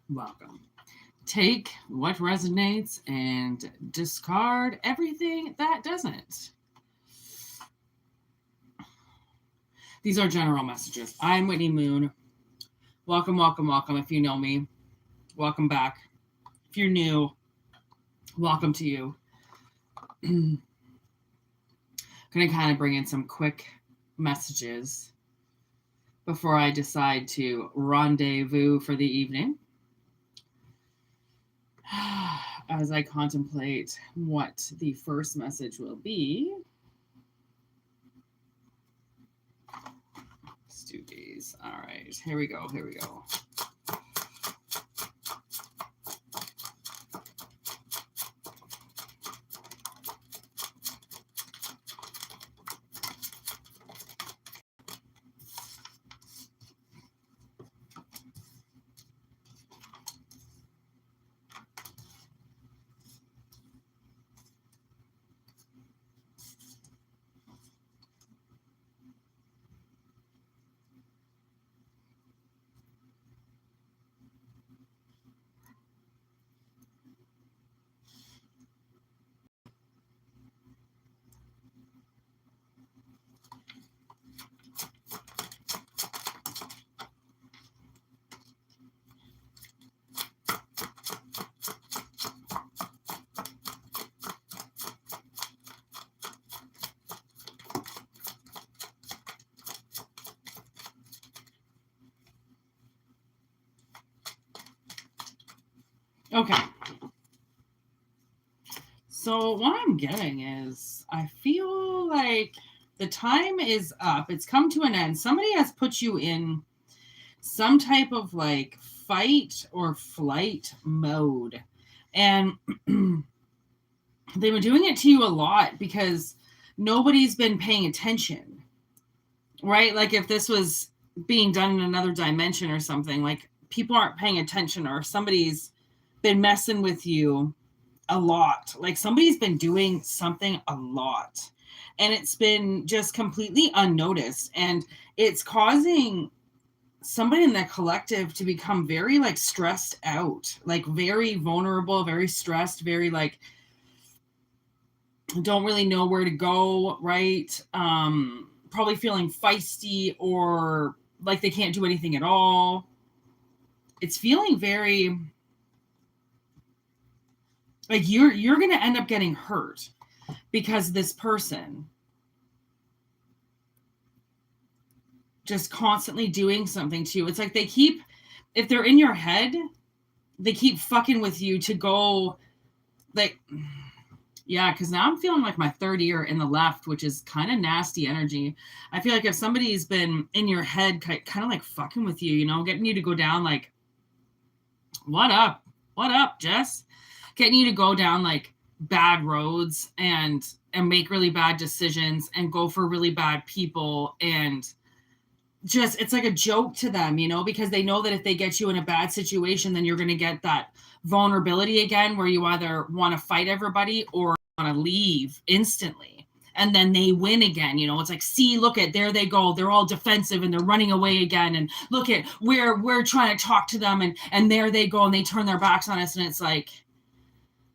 welcome. Take what resonates and discard everything that doesn't. These are general messages. I'm Whitney Moon. Welcome, welcome, welcome. If you know me, welcome back. If you're new, welcome to you. Going to kind of bring in some quick messages before I decide to rendezvous for the evening. As I contemplate what the first message will be. Let's do these. All right, here we go. Here we go. Okay. So what I'm getting is I feel like the time is up. It's come to an end. Somebody has put you in some type of like fight or flight mode. And they've been doing it to you a lot because nobody's been paying attention. Right? Like if this was being done in another dimension or something, like people aren't paying attention or somebody's been messing with you a lot. Like somebody's been doing something a lot and it's been just completely unnoticed, and it's causing somebody in the collective to become very like stressed out, like very vulnerable, very stressed, very like don't really know where to go, right? Probably feeling feisty or like they can't do anything at all. It's feeling very like you're going to end up getting hurt because this person just constantly doing something to you. It's like they keep, if they're in your head, they keep fucking with you to go like, yeah, because now I'm feeling like my third ear in the left, which is kind of nasty energy. I feel like if somebody's been in your head, kind of like fucking with you, you know, getting you to go down like, what up? What up, Jess? Getting you to go down like bad roads and make really bad decisions and go for really bad people, and just it's like a joke to them, you know, because they know that if they get you in a bad situation, then you're going to get that vulnerability again where you either want to fight everybody or want to leave instantly, and then they win again. You know, it's like, see, look at, there they go, they're all defensive and they're running away again, and look at, we're trying to talk to them, and there they go and they turn their backs on us. And it's like,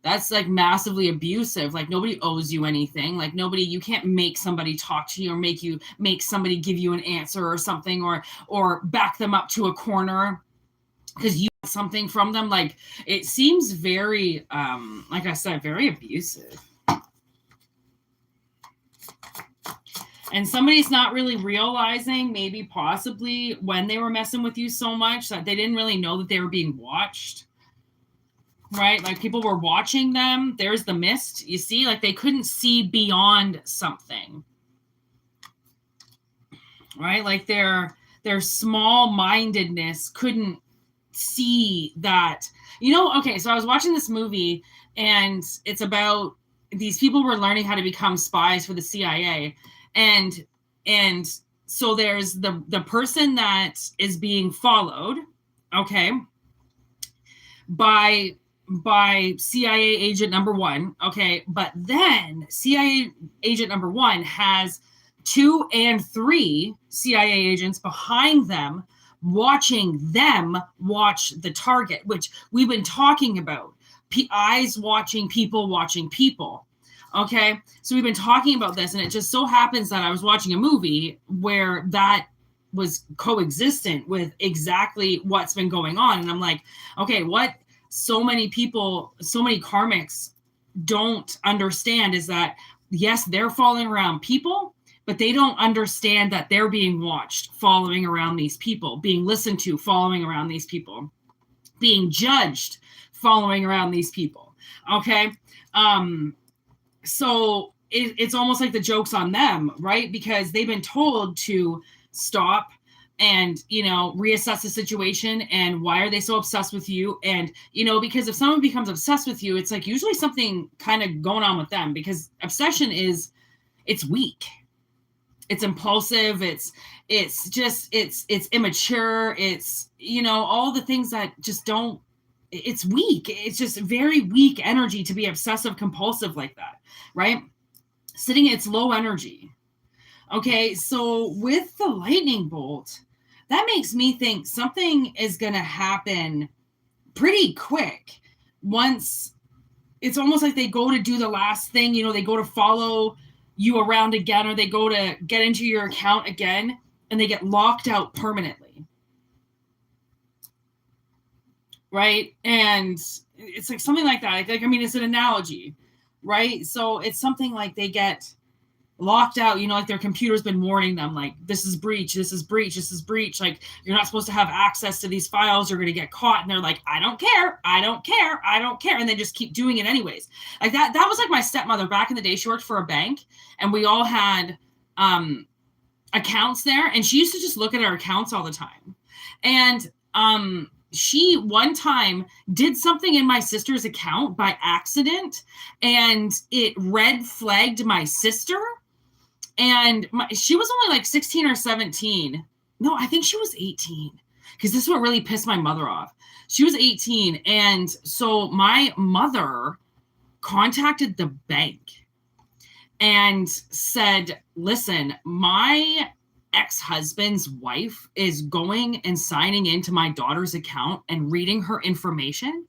that's like massively abusive. Like nobody owes you anything. Like nobody, you can't make somebody talk to you or make somebody give you an answer or something, or back them up to a corner because you want something from them. Like it seems very, like I said, very abusive. And somebody's not really realizing, maybe possibly when they were messing with you so much, that they didn't really know that they were being watched. Right? Like people were watching them. There's the mist. You see, like they couldn't see beyond something. Right? Like their small-mindedness couldn't see that. You know, okay, so I was watching this movie and it's about these people were learning how to become spies for the CIA. And so there's the person that is being followed, okay, by CIA agent number one, okay, but then CIA agent number one has 2 and 3 CIA agents behind them, watching them watch the target, which we've been talking about. Eyes watching people watching people. Okay, so we've been talking about this, and it just so happens that I was watching a movie where that was coexistent with exactly what's been going on. And I'm like, okay, what so many people, so many karmics don't understand is that, yes, they're following around people, but they don't understand that they're being watched, following around these people, being listened to, following around these people, being judged, following around these people. Okay. So it's almost like the joke's on them, right? Because they've been told to stop and, you know, reassess the situation. And why are they so obsessed with you? And, you know, because if someone becomes obsessed with you, it's like usually something kind of going on with them, because obsession is, it's weak. It's impulsive. It's immature. It's, you know, all the things that just don't, it's weak. It's just very weak energy to be obsessive compulsive like that, right? Sitting, it's low energy. Okay, so with the lightning bolt, that makes me think something is going to happen pretty quick. Once it's almost like they go to do the last thing, you know, they go to follow you around again, or they go to get into your account again, and they get locked out permanently. Right? And it's like something like that. Like, I mean, it's an analogy, right? So it's something like they get locked out, you know, like their computer's been warning them, like, this is breach, this is breach, this is breach. Like, you're not supposed to have access to these files. You're going to get caught. And they're like, I don't care. I don't care. I don't care. And they just keep doing it anyways. Like that was like my stepmother back in the day. She worked for a bank, and we all had accounts there. And she used to just look at our accounts all the time. And she one time did something in my sister's account by accident, and it red flagged my sister. And she was only like 16 or 17. No, I think she was 18, because this is what really pissed my mother off. She was 18. And so my mother contacted the bank and said, listen, my ex-husband's wife is going and signing into my daughter's account and reading her information.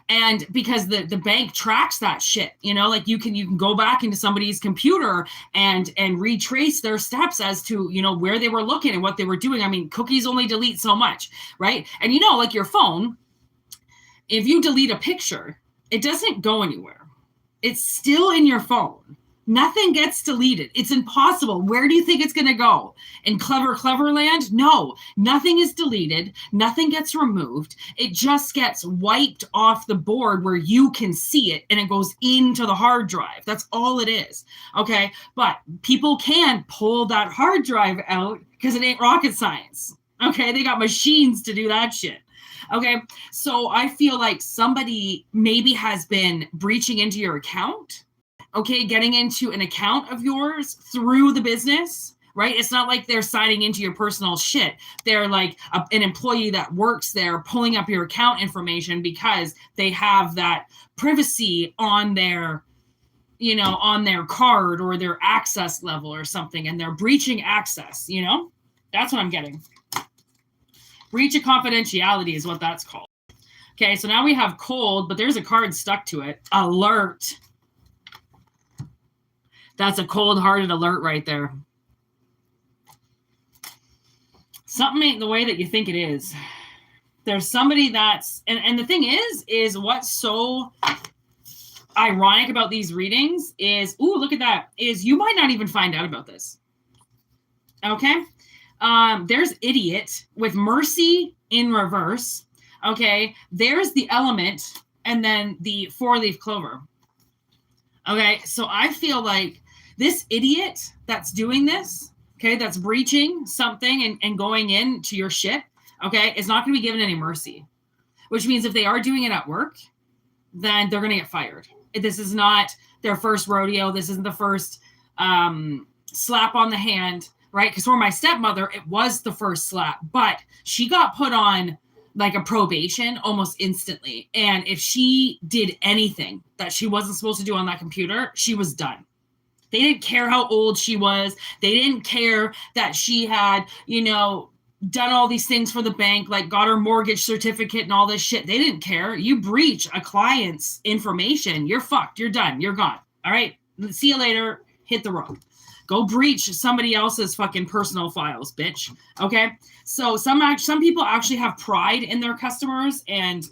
And because the bank tracks that shit, you know, like you can go back into somebody's computer and retrace their steps as to, you know, where they were looking and what they were doing. I mean, cookies only delete so much, right? And, you know, like your phone, if you delete a picture, it doesn't go anywhere. It's still in your phone. Nothing gets deleted. It's impossible. Where do you think it's going to go? In clever land? No, nothing is deleted. Nothing gets removed. It just gets wiped off the board where you can see it, and it goes into the hard drive. That's all it is. Okay. But people can pull that hard drive out because it ain't rocket science. Okay. They got machines to do that shit. Okay. So I feel like somebody maybe has been breaching into your account. Okay, getting into an account of yours through the business, right? It's not like they're signing into your personal shit. They're like an employee that works there pulling up your account information because they have that privacy on their, you know, on their card or their access level or something, and they're breaching access, you know? That's what I'm getting. Breach of confidentiality is what that's called. Okay, so now we have cold, but there's a card stuck to it. Alert. That's a cold-hearted alert right there. Something ain't the way that you think it is. There's somebody that's, and the thing is what's so ironic about these readings is, ooh, look at that, is you might not even find out about this. Okay? There's idiot with mercy in reverse. Okay? There's the element, and then the four-leaf clover. Okay? So I feel like this idiot that's doing this, okay, that's breaching something and going into your shit, okay, is not going to be given any mercy, which means if they are doing it at work, then they're going to get fired. This is not their first rodeo. This isn't the first slap on the hand, right? Because for my stepmother, it was the first slap, but she got put on like a probation almost instantly. And if she did anything that she wasn't supposed to do on that computer, she was done. They didn't care how old she was. They didn't care that she had, you know, done all these things for the bank, like got her mortgage certificate and all this shit. They didn't care. You breach a client's information, you're fucked. You're done. You're gone. All right. See you later. Hit the road. Go breach somebody else's fucking personal files, bitch. Okay. So some people actually have pride in their customers and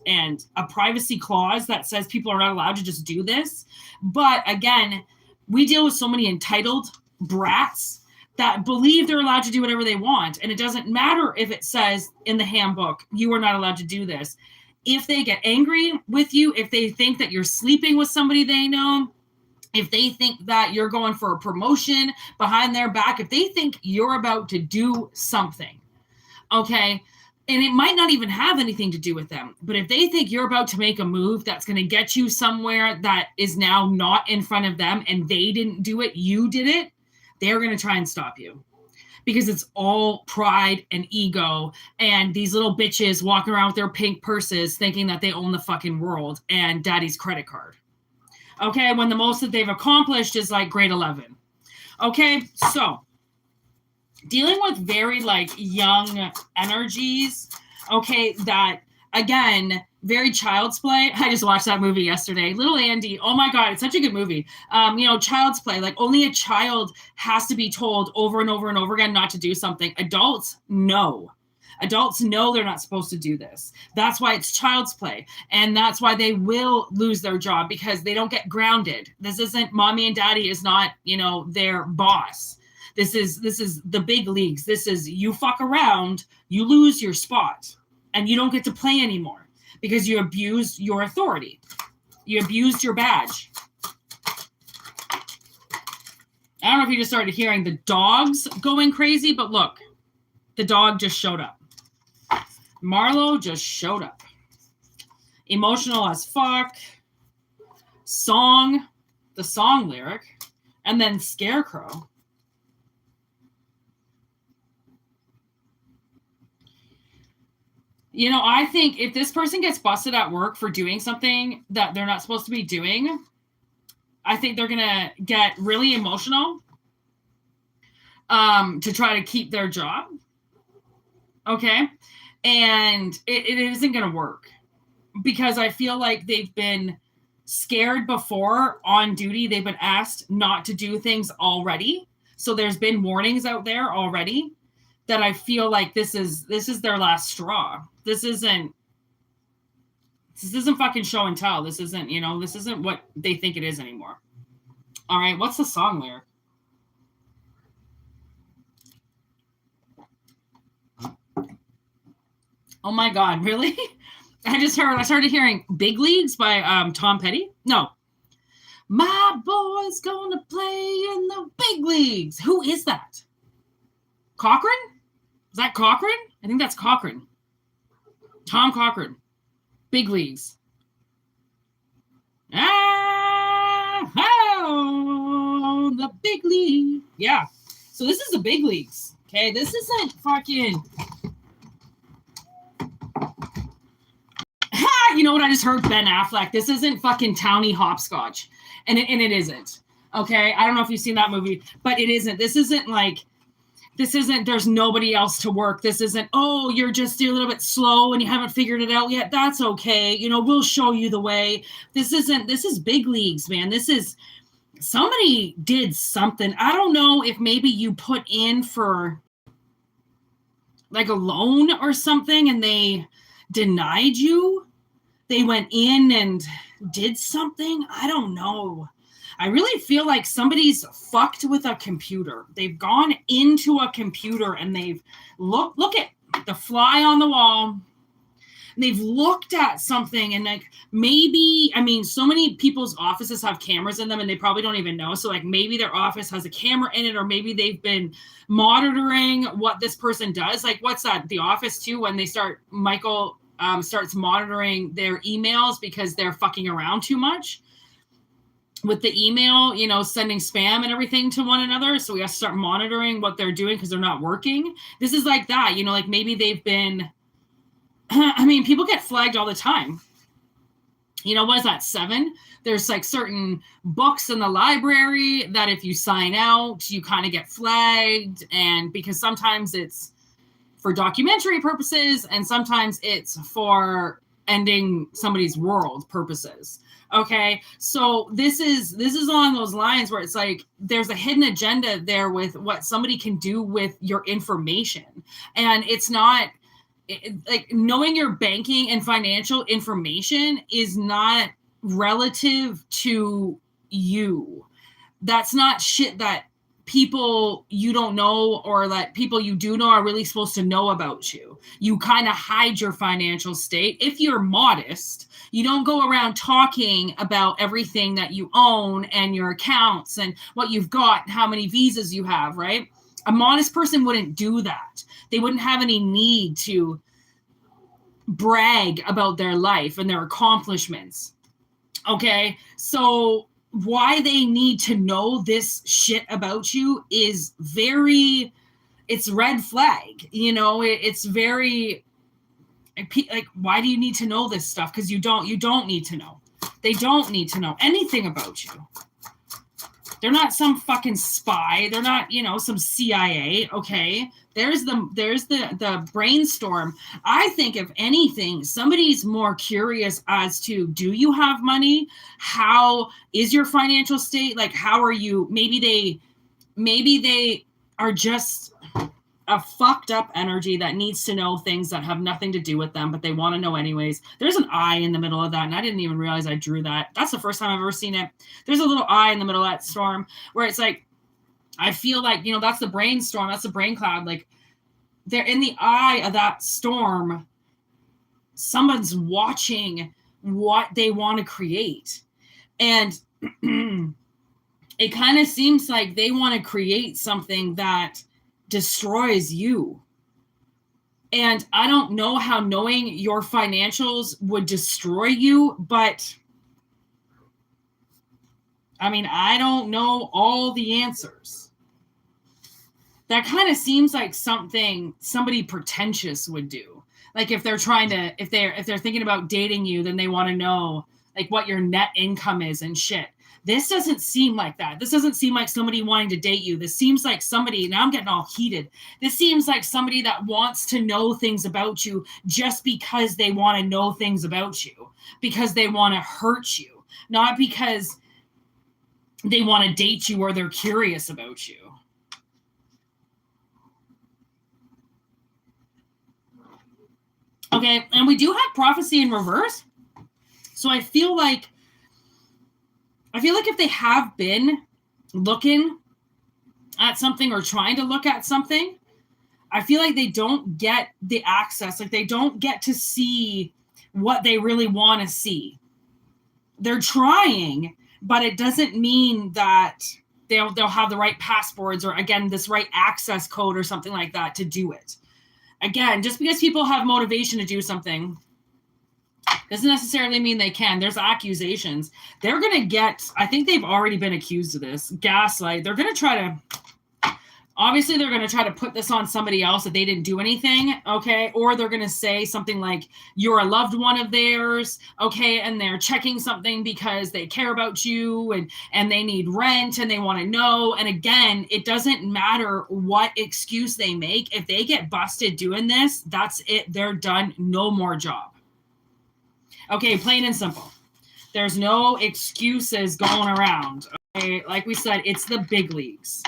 a privacy clause that says people are not allowed to just do this. But again, we deal with so many entitled brats that believe they're allowed to do whatever they want. And it doesn't matter if it says in the handbook, you are not allowed to do this. If they get angry with you, if they think that you're sleeping with somebody they know, if they think that you're going for a promotion behind their back, if they think you're about to do something, okay, and it might not even have anything to do with them, but if they think you're about to make a move that's going to get you somewhere that is now not in front of them and they didn't do it, you did it, they're going to try and stop you. Because it's all pride and ego and these little bitches walking around with their pink purses thinking that they own the fucking world and daddy's credit card. Okay, when the most that they've accomplished is like grade 11. Okay, so dealing with very like young energies, okay, that again, very child's play. I just watched that movie yesterday. Little Andy. Oh my God, it's such a good movie. Child's play. Like only a child has to be told over and over and over again not to do something. Adults, no. Adults know they're not supposed to do this. That's why it's child's play. And that's why they will lose their job because they don't get grounded. This isn't mommy and daddy is not, their boss. This is the big leagues. This is you fuck around, you lose your spot and you don't get to play anymore because you abused your authority. You abused your badge. I don't know if you just started hearing the dogs going crazy, but look, the dog just showed up. Marlo just showed up. Emotional as fuck. The song lyric, and then Scarecrow. I think if this person gets busted at work for doing something that they're not supposed to be doing, I think they're going to get really emotional to try to keep their job. Okay. And it isn't going to work because I feel like they've been scared before on duty. They've been asked not to do things already. So there's been warnings out there already that I feel like this is their last straw. This isn't fucking show and tell. This isn't, this isn't what they think it is anymore. All right. What's the song lyric? Oh my God, really? I started hearing Big Leagues by Tom Petty. No. My boy's gonna play in the big leagues. Who is that? Cochran? Is that Cochran? I think that's Cochran. Tom Cochran. Big Leagues. The big league. Yeah. So this is the big leagues. Okay. This isn't fucking. You know what I just heard? Ben Affleck. This isn't fucking Townie Hopscotch. And it isn't. Okay. I don't know if you've seen that movie, but it isn't. This isn't there's nobody else to work. This isn't, oh, you're just a little bit slow and you haven't figured it out yet. That's okay. We'll show you the way. This is big leagues, man. This is, somebody did something. I don't know if maybe you put in for like a loan or something and they denied you. They went in and did something. I don't know. I really feel like somebody's fucked with a computer. They've gone into a computer and they've look at the fly on the wall. And they've looked at something and like maybe, so many people's offices have cameras in them and they probably don't even know. So like maybe their office has a camera in it or maybe they've been monitoring what this person does. Like what's that? The Office too, when Michael starts monitoring their emails because they're fucking around too much with the email, sending spam and everything to one another. So we have to start monitoring what they're doing because they're not working. This is like that, like maybe they've been, people get flagged all the time. What is that, 7? There's like certain books in the library that if you sign out, you kind of get flagged. And because sometimes it's, for documentary purposes, and sometimes it's for ending somebody's world purposes. Okay, so this is along those lines where it's like there's a hidden agenda there with what somebody can do with your information, and it's not like knowing your banking and financial information is not relative to you. That's not shit that people you don't know or that people you do know are really supposed to know about you. You kind of hide your financial state. If you're modest, you don't go around talking about everything that you own and your accounts and what you've got, how many visas you have, right? A modest person wouldn't do that. They wouldn't have any need to brag about their life and their accomplishments. Okay, so why they need to know this shit about you is very, it's red flag, you know, it's very, like, why do you need to know this stuff? Because you don't need to know. They don't need to know anything about you. They're not some fucking spy. They're not, you know, some CIA. Okay. There's the brainstorm. I think if anything, somebody's more curious as to, do you have money? How is your financial state? Like, how are you? Maybe they are just a fucked up energy that needs to know things that have nothing to do with them, but they want to know anyways. There's an eye in the middle of that, and I didn't even realize I drew that. That's the first time I've ever seen it. There's a little eye in the middle of that storm where it's like, I feel like, you know, that's the brainstorm, that's the brain cloud. Like, they're in the eye of that storm. Someone's watching what they want to create. And it kind of seems like they want to create something that destroys you. And I don't know how knowing your financials would destroy you, but I mean, I don't know all the answers. That kind of seems like something somebody pretentious would do. Like if they're trying to, if they're thinking about dating you, then they want to know like what your net income is and shit. This doesn't seem like that. This doesn't seem like somebody wanting to date you. This seems like somebody, now I'm getting all heated. This seems like somebody that wants to know things about you just because they want to know things about you, because they want to hurt you, not because they want to date you or they're curious about you. Okay, and we do have prophecy in reverse. So I feel like if they have been looking at something or trying to look at something, I feel like they don't get the access. Like they don't get to see what they really want to see. They're trying, but it doesn't mean that they'll have the right passwords or, again, this right access code or something like that to do it. Again, just because people have motivation to do something doesn't necessarily mean they can. There's accusations. They're going to get, I think they've already been accused of this, gaslight. They're going to try to, obviously they're going to try to put this on somebody else that they didn't do anything, okay? Or they're going to say something like, you're a loved one of theirs, okay? And they're checking something because they care about you and they need rent and they want to know. And again, it doesn't matter what excuse they make. If they get busted doing this, that's it. They're done. No more job. Okay, plain and simple. There's no excuses going around. Okay, like we said, it's the big leagues.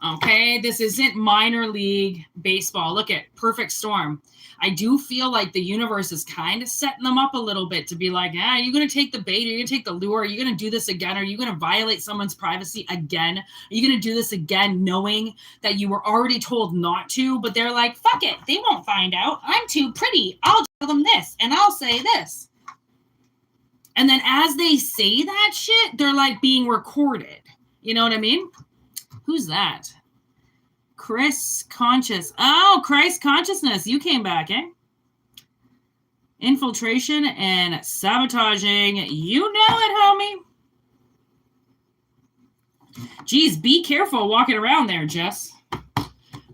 Okay, this isn't minor league baseball. Look at perfect storm. I do feel like the universe is kind of setting them up a little bit to be like, are you going to take the bait? Are you going to take the lure? Are you going to do this again? Are you going to violate someone's privacy again? Are you going to do this again knowing that you were already told not to? But they're like, fuck it. They won't find out. I'm too pretty. I'll tell them this and I'll say this. And then as they say that shit, they're like being recorded. You know what I mean? Who's that? Chris Conscious. Oh, Christ Consciousness. You came back, eh? Infiltration and sabotaging. You know it, homie. Geez, be careful walking around there, Jess.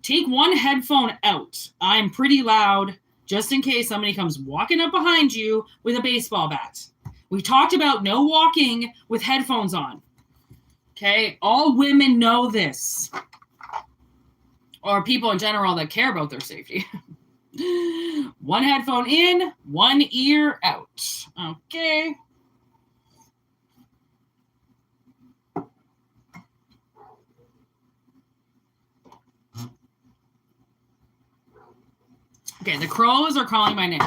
Take one headphone out. I'm pretty loud, just in case somebody comes walking up behind you with a baseball bat. We talked about no walking with headphones on. Okay? All women know this. or people in general that care about their safety. One headphone in, one ear out. Okay. Okay, the crows are calling my name.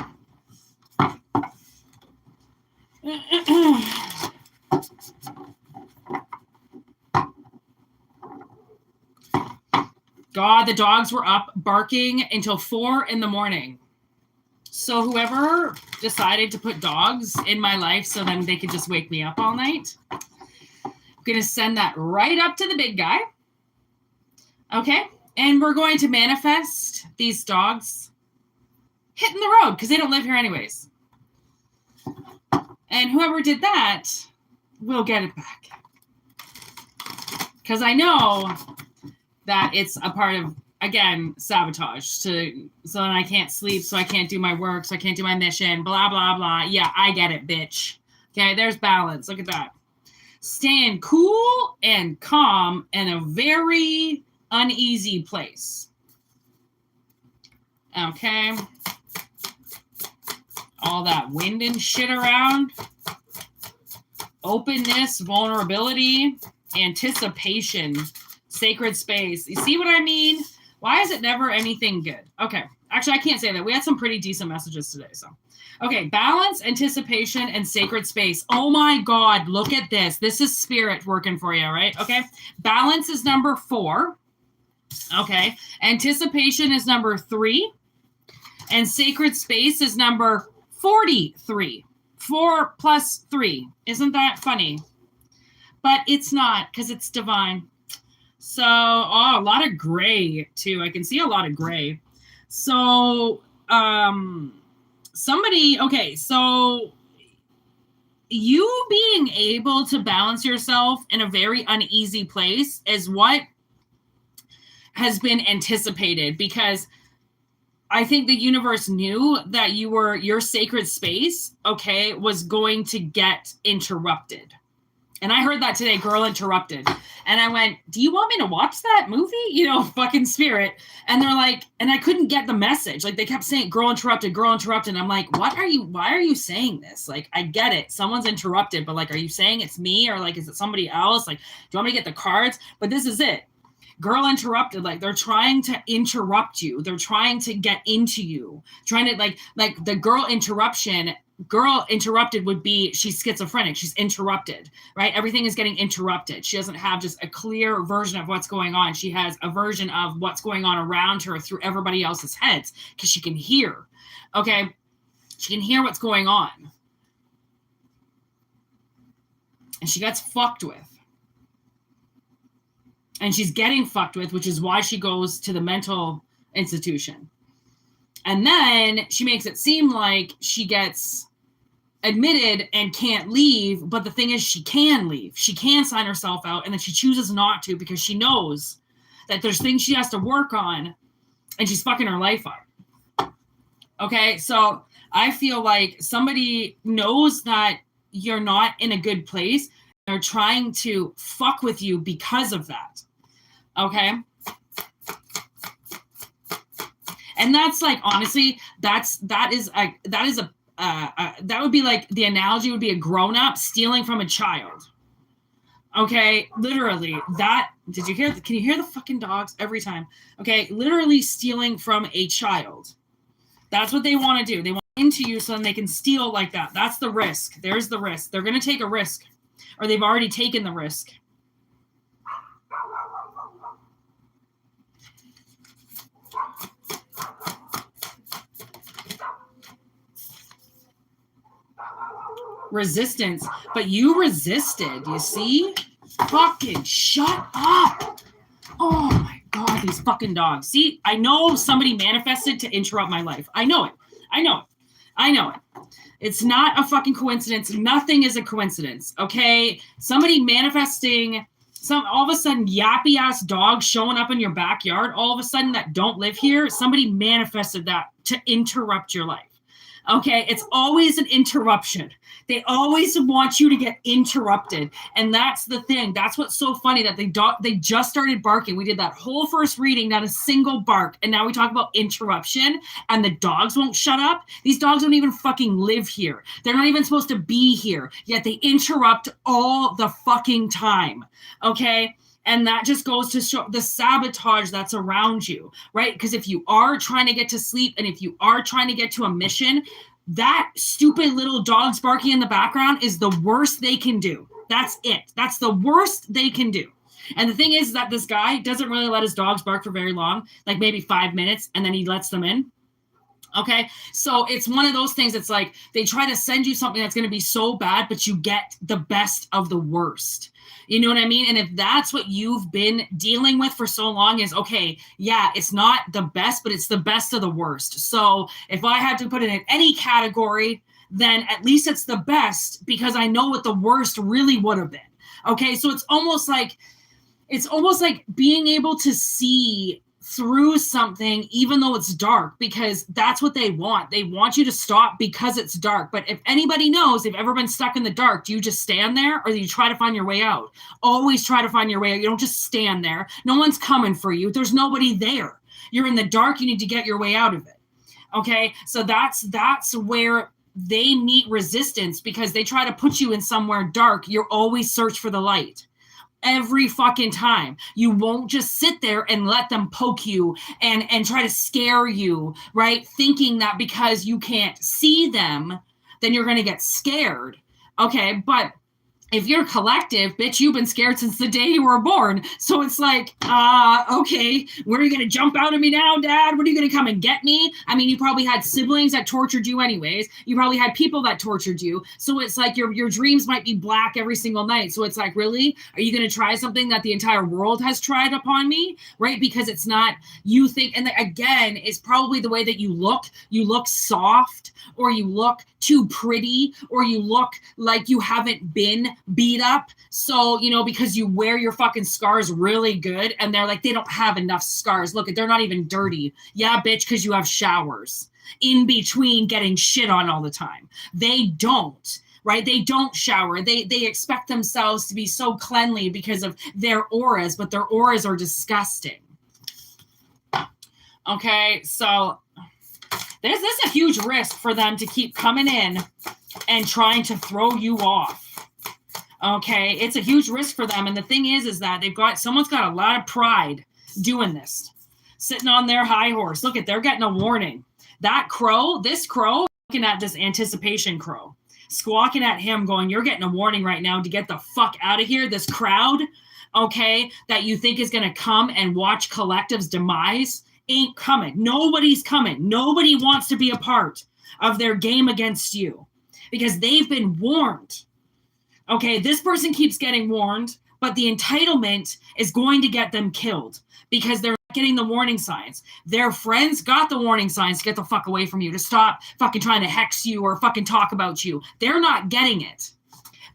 God, the dogs were up barking until 4 a.m. So whoever decided to put dogs in my life so then they could just wake me up all night, I'm going to send that right up to the big guy. Okay? And we're going to manifest these dogs hitting the road because they don't live here anyways. And whoever did that will get it back. Because I know that it's a part of, again, sabotage. So then I can't sleep, so I can't do my work, so I can't do my mission, blah, blah, blah. Yeah, I get it, bitch. Okay, there's balance. Look at that. Staying cool and calm in a very uneasy place. Okay. All that wind and shit around. Openness, vulnerability, anticipation, sacred space. You see what I mean? Why is it never anything good? Okay. Actually, I can't say that. We had some pretty decent messages today. So, okay. Balance, anticipation, and sacred space. Oh my God. Look at this. This is spirit working for you, right? Okay. Balance is number 4. Okay. Anticipation is number 3. And sacred space is number 43. 4 plus 3. Isn't that funny? But it's not, because it's divine. So, a lot of gray too. I can see a lot of gray. So, okay, so you being able to balance yourself in a very uneasy place is what has been anticipated, because I think the universe knew that your sacred space, okay, was going to get interrupted. And I heard that today, Girl Interrupted. And I went, do you want me to watch that movie? Fucking spirit. And they're like, and I couldn't get the message. Like, they kept saying, Girl Interrupted, Girl Interrupted. And I'm like, why are you saying this? Like, I get it. Someone's interrupted, but like, are you saying it's me? Or like, is it somebody else? Like, do you want me to get the cards? But this is it. Girl Interrupted, like, they're trying to interrupt you. They're trying to get into you. Trying to like the Girl Interrupted would be, she's schizophrenic. She's interrupted, right? Everything is getting interrupted. She doesn't have just a clear version of what's going on. She has a version of what's going on around her through everybody else's heads, because she can hear, okay? She can hear what's going on. And she gets fucked with. And she's getting fucked with, which is why she goes to the mental institution. And then she makes it seem like she gets admitted and can't leave. But the thing is, she can leave. She can sign herself out. And then she chooses not to, because she knows that there's things she has to work on, and she's fucking her life up. Okay. So I feel like somebody knows that you're not in a good place. They're trying to fuck with you because of that. Okay. And that's like, honestly, that would be like, the analogy would be a grown-up stealing from a child. Okay. Literally can you hear the fucking dogs every time? Okay. Literally stealing from a child. That's what they want to do. They want into you so then they can steal like that. That's the risk. There's the risk. They're going to take a risk, or they've already taken the risk. Resistance, but you resisted, you see? Fucking shut up. Oh my God, these fucking dogs. See, I know somebody manifested to interrupt my life. I know it. It's not a fucking coincidence. Nothing is a coincidence, okay? Somebody manifesting, all of a sudden yappy ass dogs showing up in your backyard, all of a sudden that don't live here, somebody manifested that to interrupt your life. Okay, it's always an interruption. They always want you to get interrupted, and that's the thing. That's what's so funny, that they just started barking. We did that whole first reading, not a single bark, and now we talk about interruption, and the dogs won't shut up. These dogs don't even fucking live here. They're not even supposed to be here, yet they interrupt all the fucking time. Okay. And that just goes to show the sabotage that's around you, right? Because if you are trying to get to sleep, and if you are trying to get to a mission, that stupid little dogs barking in the background is the worst they can do. That's it. That's the worst they can do. And the thing is that this guy doesn't really let his dogs bark for very long, like maybe 5 minutes, and then he lets them in. Okay, so it's one of those things. It's like they try to send you something that's going to be so bad, but you get the best of the worst. You know what I mean? And if that's what you've been dealing with for so long, is okay, yeah, it's not the best, but it's the best of the worst. So if I had to put it in any category, then at least it's the best, because I know what the worst really would have been. Okay, so it's almost like being able to see through something, even though it's dark, because that's what they want. They want you to stop because it's dark. But if anybody knows, they've ever been stuck in the dark, do you just stand there, or do you try to find your way out? Always try to find your way out. You don't just stand there. No one's coming for you. There's nobody there. You're in the dark. You need to get your way out of it. Okay, so that's where they meet resistance, because they try to put you in somewhere dark. You're always search for the light. Every fucking time. You won't just sit there and let them poke you and try to scare you, right? Thinking that because you can't see them, then you're going to get scared. Okay, but if you're collective, bitch, you've been scared since the day you were born. So it's like, okay, where are you going to jump out at me now, Dad? What are you going to come and get me? I mean, you probably had siblings that tortured you anyways. You probably had people that tortured you. So it's like your dreams might be black every single night. So it's like, really? Are you going to try something that the entire world has tried upon me? Right? Because it's not, you think, and again, it's probably the way that you look. You look soft, or you look too pretty, or you look like you haven't been beat up. So, because you wear your fucking scars really good, and they're like, they don't have enough scars. Look, they're not even dirty. Yeah, bitch, because you have showers in between getting shit on all the time. They don't. Right? They don't shower. They expect themselves to be so cleanly because of their auras, but their auras are disgusting. Okay, so there's a huge risk for them to keep coming in and trying to throw you off. Okay, it's a huge risk for them. And the thing is that someone's got a lot of pride doing this, sitting on their high horse. Look they're getting a warning. This crow, looking at this anticipation crow, squawking at him going, you're getting a warning right now to get the fuck out of here. This crowd, okay, that you think is going to come and watch Collective's demise ain't coming. Nobody's coming. Nobody wants to be a part of their game against you, because they've been warned. Okay, this person keeps getting warned, but the entitlement is going to get them killed because they're not getting the warning signs. Their friends got the warning signs to get the fuck away from you, to stop fucking trying to hex you or fucking talk about you. They're not getting it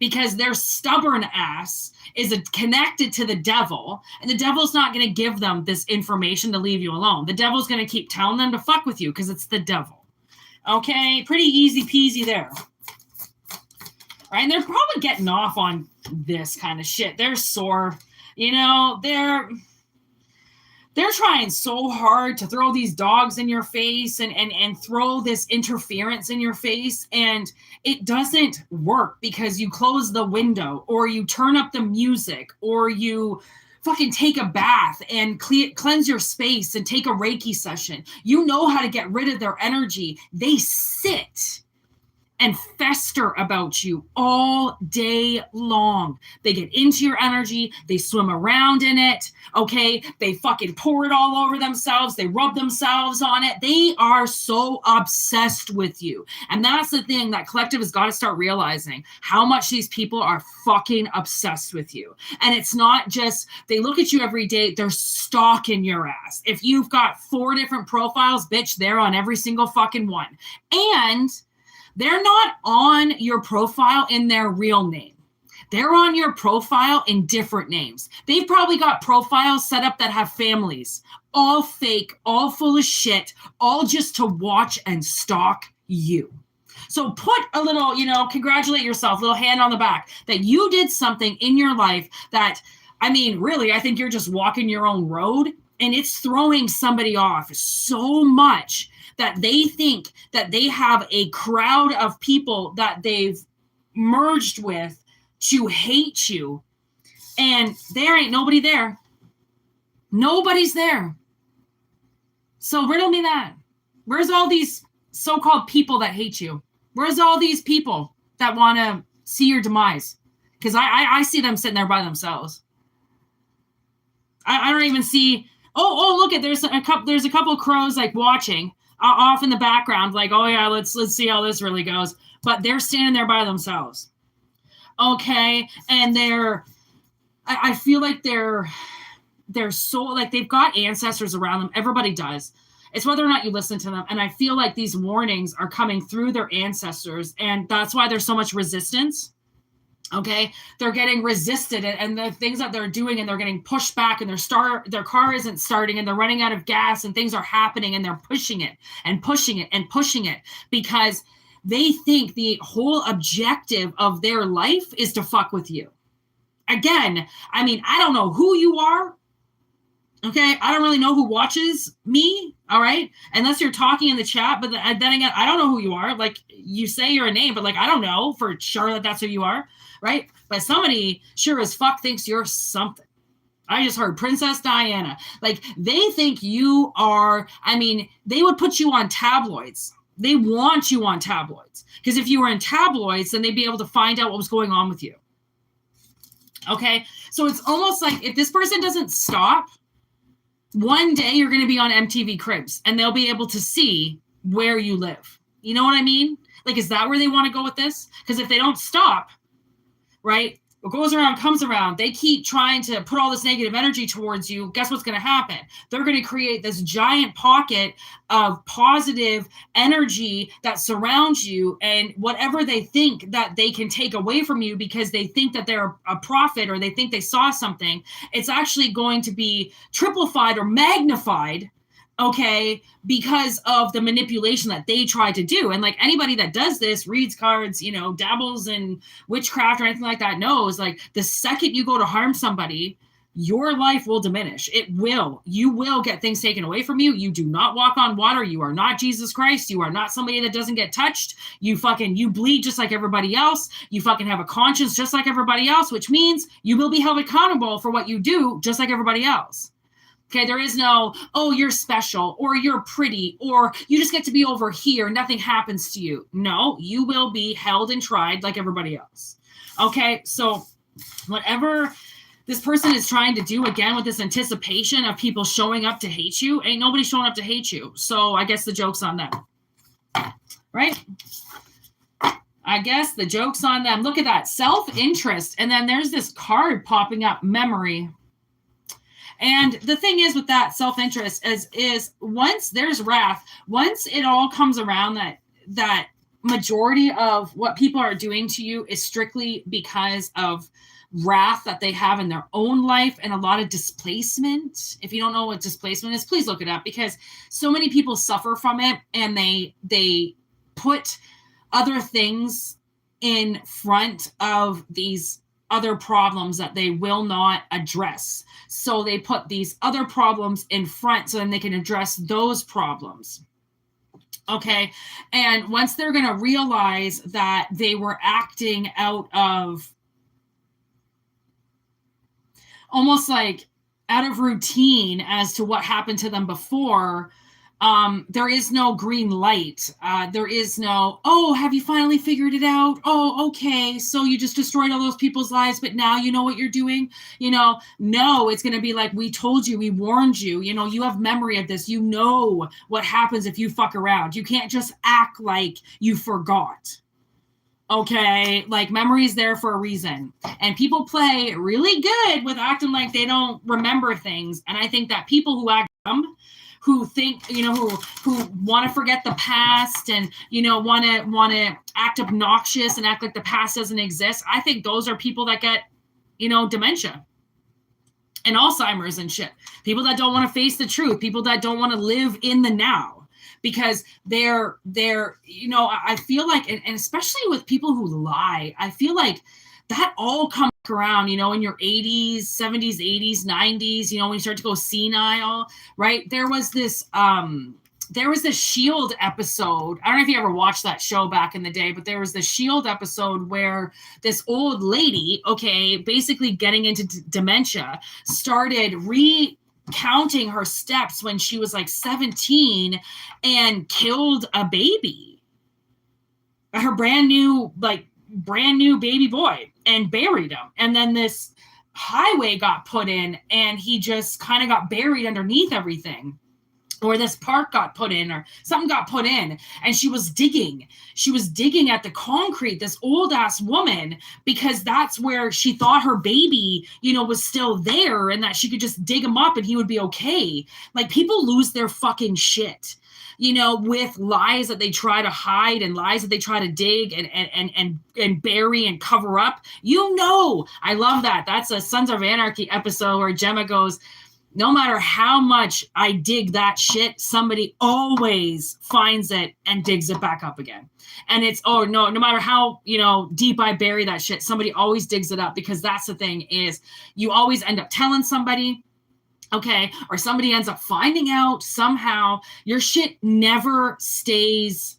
because their stubborn ass is connected to the devil, and the devil's not going to give them this information to leave you alone. The devil's going to keep telling them to fuck with you because it's the devil. Okay, pretty easy peasy there. Right? And they're probably getting off on this kind of shit. They're sore. They're trying so hard to throw these dogs in your face and throw this interference in your face. And it doesn't work because you close the window, or you turn up the music, or you fucking take a bath and cleanse your space and take a Reiki session. You know how to get rid of their energy. They sit and fester about you all day long. They get into your energy. They swim around in it. Okay. They fucking pour it all over themselves. They rub themselves on it. They are so obsessed with you. And that's the thing that Collective has got to start realizing, how much these people are fucking obsessed with you. And it's not just, they look at you every day. They're stalking your ass. If you've got 4 different profiles, bitch, they're on every single fucking one. And they're not on your profile in their real name. They're on your profile in different names. They've probably got profiles set up that have families, all fake, all full of shit, all just to watch and stalk you. So put a little, congratulate yourself, little hand on the back that you did something in your life that, really, I think you're just walking your own road and it's throwing somebody off so much that they think that they have a crowd of people that they've merged with to hate you. And there ain't nobody there. Nobody's there. So riddle me that. Where's all these so-called people that hate you? Where's all these people that want to see your demise? Because I see them sitting there by themselves. I don't even see. Oh, look at there's a couple of crows like watching off in the background, like, oh yeah, let's see how this really goes. But they're standing there by themselves. Okay, and I feel like they're so, like, they've got ancestors around them. Everybody does. It's whether or not you listen to them. And I feel like these warnings are coming through their ancestors. And that's why there's so much resistance. Okay. They're getting resisted and the things that they're doing, and they're getting pushed back, and their car isn't starting, and they're running out of gas, and things are happening, and they're pushing it and pushing it and pushing it because they think the whole objective of their life is to fuck with you. Again, I don't know who you are. Okay, I don't really know who watches me, all right? Unless you're talking in the chat, but then again, I don't know who you are. Like, you say you're a name, but, like, I don't know for sure that that's who you are, right? But somebody sure as fuck thinks you're something. I just heard Princess Diana. Like, they think you are, they would put you on tabloids. They want you on tabloids. Because if you were in tabloids, then they'd be able to find out what was going on with you. Okay? So it's almost like if this person doesn't stop, one day you're going to be on MTV Cribs and they'll be able to see where you live. You know what I mean? Like, is that where they want to go with this? Because if they don't stop, right, what goes around comes around. They keep trying to put all this negative energy towards you. Guess what's going to happen? They're going to create this giant pocket of positive energy that surrounds you, and whatever they think that they can take away from you because they think that they're a prophet or they think they saw something, it's actually going to be triplified or magnified, okay, because of the manipulation that they try to do. And like anybody that does this, reads cards, dabbles in witchcraft or anything like that, knows, like, the second you go to harm somebody, your life will diminish. It will. You will get things taken away from you. You do not walk on water. You are not Jesus Christ. You are not somebody that doesn't get touched. You bleed just like everybody else. You fucking have a conscience just like everybody else, which means you will be held accountable for what you do just like everybody else. Okay, there is no, oh, you're special, or you're pretty, or you just get to be over here, nothing happens to you. No, you will be held and tried like everybody else. Okay, so whatever this person is trying to do, again, with this anticipation of people showing up to hate you, ain't nobody showing up to hate you. So I guess the joke's on them. Right? I guess the joke's on them. Look at that, self-interest. And then there's this card popping up, memory. And the thing is with that self-interest is once there's wrath, once it all comes around that majority of what people are doing to you is strictly because of wrath that they have in their own life and a lot of displacement. If you don't know what displacement is, please look it up, because so many people suffer from it and they put other things in front of these other problems that they will not address. So they put these other problems in front so then they can address those problems. Okay. And once they're going to realize that they were acting out of almost like out of routine as to what happened to them before, there is no green light. There is no, oh, have you finally figured it out? Oh, okay. So you just destroyed all those people's lives, but now you know what you're doing? No, it's going to be like, we told you, we warned you, you have memory of this. You know what happens if you fuck around. You can't just act like you forgot. Okay, like memory is there for a reason. And people play really good with acting like they don't remember things. And I think that people who act dumb, who think, who want to forget the past and, want to act obnoxious and act like the past doesn't exist. I think those are people that get, dementia and Alzheimer's and shit. People that don't want to face the truth. People that don't want to live in the now. because they're, you know, I feel like, and especially with people who lie, I feel like that all comes around, you know, in your 80s, 70s, 80s, 90s, you know, when you start to go senile, right? There was this Shield episode. I don't know if you ever watched that show back in the day, but there was the Shield episode where this old lady, okay, basically getting into dementia, started recounting her steps when she was like 17 and killed a baby, her brand new baby boy, and buried him. And then this highway got put in and he just kind of got buried underneath everything. Or this park got put in, or something got put in, and she was digging at the concrete, this old ass woman, because that's where she thought her baby, you know, was still there, and that she could just dig him up and he would be okay. Like, people lose their fucking shit, you know, with lies that they try to hide and lies that they try to dig and bury and cover up. You know, I love that. That's a Sons of Anarchy episode where Gemma goes, no matter how much I dig that shit, somebody always finds it and digs it back up again. And it's, oh no matter how, you know, deep I bury that shit, somebody always digs it up, because that's the thing, is you always end up telling somebody, okay, or somebody ends up finding out somehow. Your shit never stays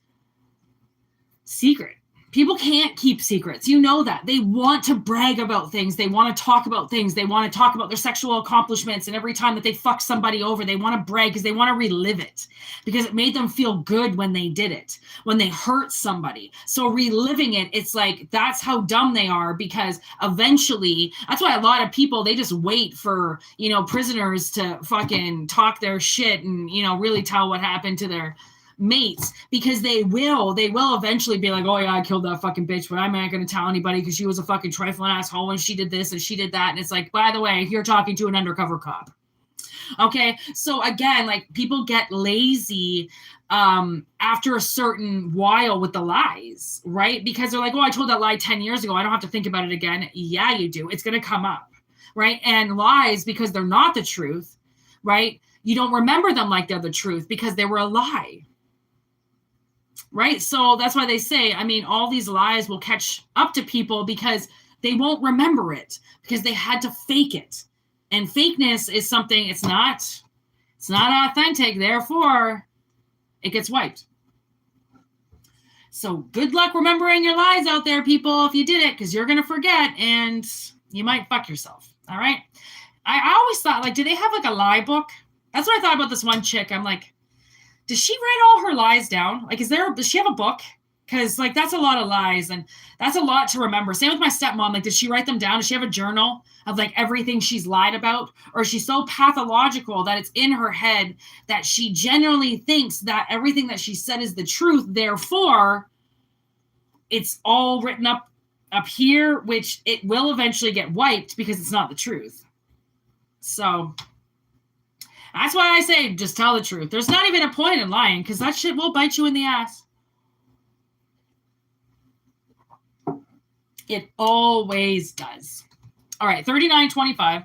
secret. People can't keep secrets. You know that. They want to brag about things. They want to talk about things. They want to talk about their sexual accomplishments. And every time that they fuck somebody over, they want to brag because they want to relive it, because it made them feel good when they did it, when they hurt somebody. So reliving it, it's like, that's how dumb they are, because eventually, that's why a lot of people, they just wait for, you know, prisoners to fucking talk their shit and, you know, really tell what happened to their mates, because they will eventually be like, oh yeah, I killed that fucking bitch, but I'm not going to tell anybody because she was a fucking trifling asshole and she did this and she did that. And it's like, by the way, you're talking to an undercover cop. Okay. So again, like, people get lazy after a certain while with the lies, right? Because they're like, oh, I told that lie 10 years ago, I don't have to think about it again. Yeah, you do. It's going to come up, right? And lies, because they're not the truth, right? You don't remember them like they're the truth because they were a lie. Right? So that's why they say, I mean, all these lies will catch up to people because they won't remember it, because they had to fake it. And fakeness is something, it's not authentic. Therefore, it gets wiped. So good luck remembering your lies out there, people, if you did it, because you're going to forget and you might fuck yourself. All right. I always thought, like, do they have like a lie book? That's what I thought about this one chick. I'm like, does she write all her lies down? Like, does she have a book? Because, like, that's a lot of lies and that's a lot to remember. Same with my stepmom. Like, did she write them down? Does she have a journal of, like, everything she's lied about? Or is she so pathological that it's in her head that she generally thinks that everything that she said is the truth? Therefore, it's all written up here, which it will eventually get wiped because it's not the truth. So that's why I say just tell the truth. There's not even a point in lying, because that shit will bite you in the ass. It always does. All right, 3925.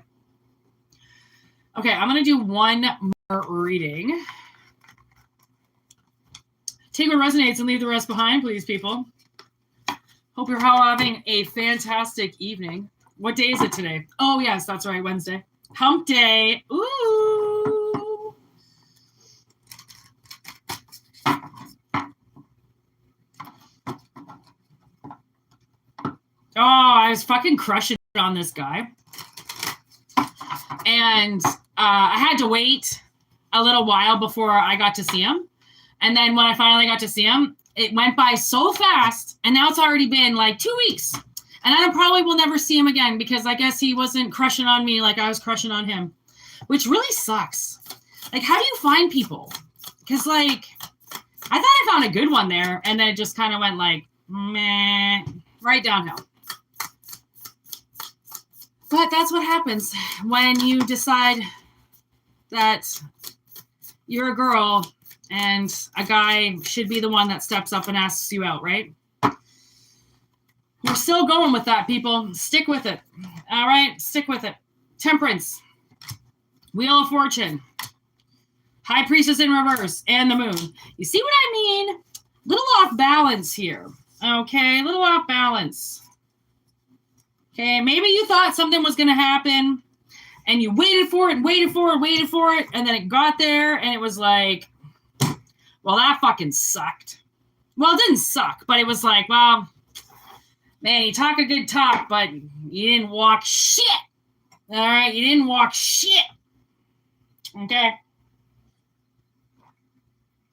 Okay, I'm going to do one more reading. Take what resonates and leave the rest behind, please, people. Hope you're all having a fantastic evening. What day is it today? Oh, yes, that's right, Wednesday. Hump day. Ooh. Oh, I was fucking crushing on this guy. And I had to wait a little while before I got to see him. And then when I finally got to see him, it went by so fast. And now it's already been like 2 weeks. And I probably will never see him again, because I guess he wasn't crushing on me like I was crushing on him, which really sucks. Like, how do you find people? Because, like, I thought I found a good one there, and then it just kind of went like, meh, right downhill. But that's what happens when you decide that you're a girl and a guy should be the one that steps up and asks you out, right? We're still going with that, people. Stick with it. All right? Stick with it. Temperance. Wheel of Fortune. High Priestess in reverse and the moon. You see what I mean? Little off balance here. Okay, a little off balance. Okay, maybe you thought something was going to happen and you waited for it and waited for it, waited for it, and then it got there and it was like, well, that fucking sucked. Well, it didn't suck, but it was like, well, man, you talk a good talk, but you didn't walk shit. All right, you didn't walk shit. Okay.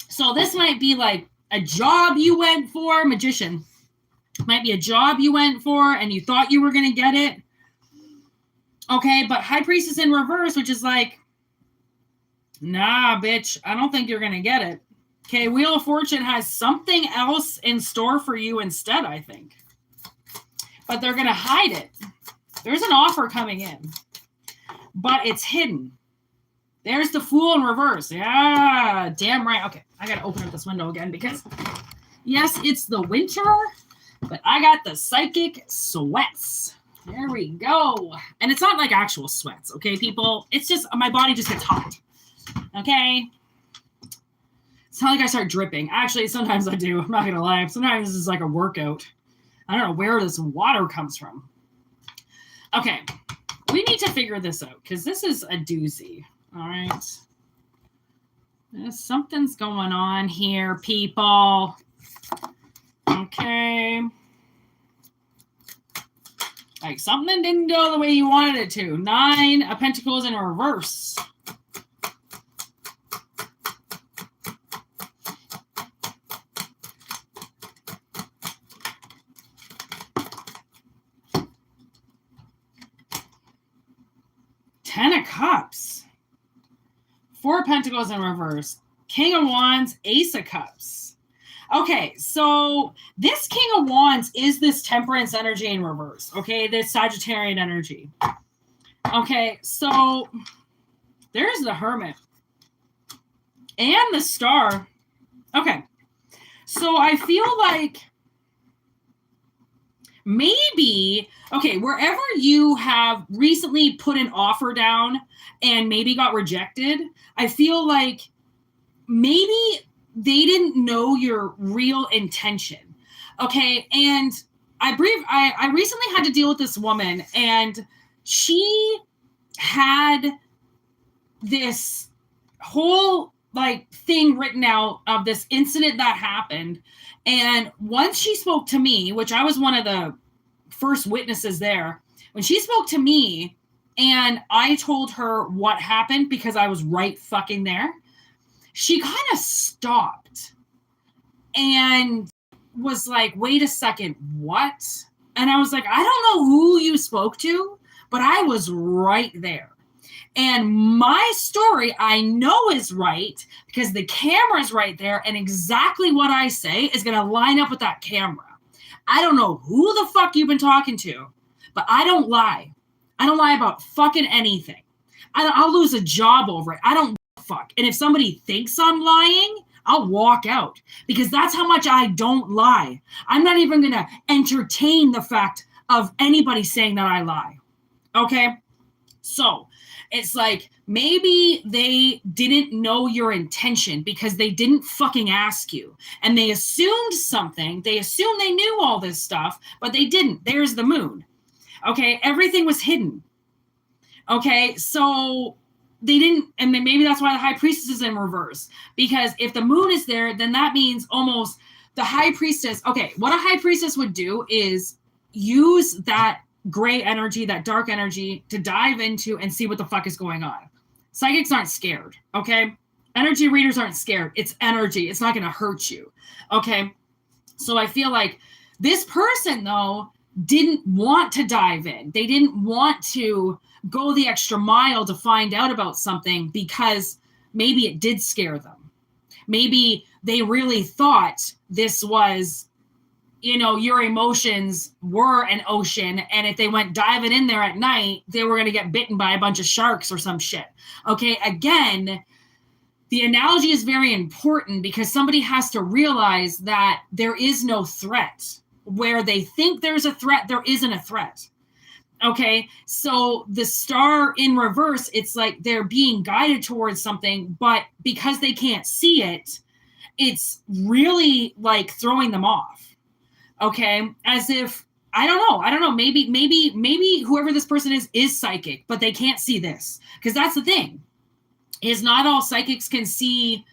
So this might be like a job you went for, magician. Might be a job you went for and you thought you were going to get it. Okay, but High Priestess in reverse, which is like, nah, bitch, I don't think you're going to get it. Okay, Wheel of Fortune has something else in store for you instead, I think. But they're going to hide it. There's an offer coming in, but it's hidden. There's the Fool in reverse. Yeah, damn right. Okay, I got to open up this window again because, yes, it's the winter, but I got the psychic sweats. There we go. And it's not like actual sweats, okay, people? It's just my body just gets hot, okay? It's not like I start dripping. Actually, sometimes I do. I'm not going to lie. Sometimes this is like a workout. I don't know where this water comes from. Okay, we need to figure this out because this is a doozy, all right? Something's going on here, people. Okay. Like something didn't go the way you wanted it to. 9 of Pentacles in reverse. Ten of Cups. 4 of Pentacles in reverse. King of Wands, Ace of Cups. Okay, so this King of Wands is this Temperance energy in reverse. Okay, this Sagittarian energy. Okay, so there's the Hermit. And the Star. Okay, so I feel like maybe, okay, wherever you have recently put an offer down and maybe got rejected, I feel like maybe they didn't know your real intention. Okay, and I recently had to deal with this woman, and she had this whole like thing written out of this incident that happened. And once she spoke to me, which I was one of the first witnesses there, when she spoke to me and I told her what happened because I was right fucking there, she kind of stopped and was like, wait a second, what? And I was like, I don't know who you spoke to, but I was right there. And my story, I know is right because the camera's right there, and exactly what I say is going to line up with that camera. I don't know who the fuck you've been talking to, but I don't lie. I don't lie about fucking anything. I'll lose a job over it. I don't fuck. And if somebody thinks I'm lying, I'll walk out because that's how much I don't lie. I'm not even going to entertain the fact of anybody saying that I lie. Okay? So it's like maybe they didn't know your intention because they didn't fucking ask you. And they assumed something. They assumed they knew all this stuff, but they didn't. There's the moon. Okay? Everything was hidden. Okay? So they didn't, and maybe that's why the High Priestess is in reverse. Because if the moon is there, then that means almost the High Priestess. Okay, what a High Priestess would do is use that gray energy, that dark energy, to dive into and see what the fuck is going on. Psychics aren't scared, okay? Energy readers aren't scared. It's energy. It's not going to hurt you, okay? So I feel like this person, though, didn't want to dive in. They didn't want to go the extra mile to find out about something because maybe it did scare them. Maybe they really thought this was, you know, your emotions were an ocean, and if they went diving in there at night, they were going to get bitten by a bunch of sharks or some shit. Okay, again, the analogy is very important because somebody has to realize that there is no threat. Where they think there's a threat, there isn't a threat. Okay, so the star in reverse, it's like they're being guided towards something, but because they can't see it, it's really like throwing them off. Okay, as if I don't know, maybe whoever this person is psychic, but they can't see this, because that's the thing, is not all psychics can see